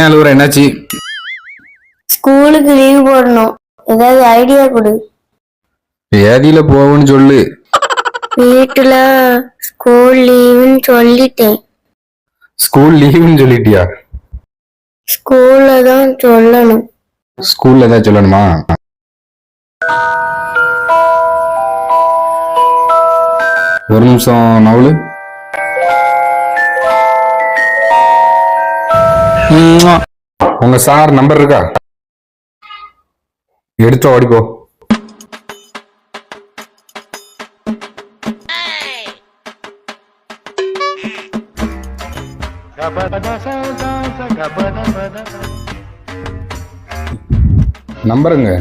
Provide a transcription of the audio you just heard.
ஏன் அழுவுற, என்னாச்சு? ஸ்கூலுக்கு லீவ் போடணும், ஏதாவது ஐடியா கொடு. ஏதியில போவோன்னு சொல்லு. வீட்டுல ஸ்கூல் லீவுன்னு சொல்லிட்டேன். ஸ்கூல் லீவுன்னு சொல்லிட்டியா? ஸ்கூல்ல தான் சொல்லணும். ஸ்கூல்ல தான் சொல்லணுமா? ஒரு நிமிஷம் நவுலு. உங்க சார் நம்பர் இருக்கா? எடுத்து ஓடிப்போ. நம்பருங்க.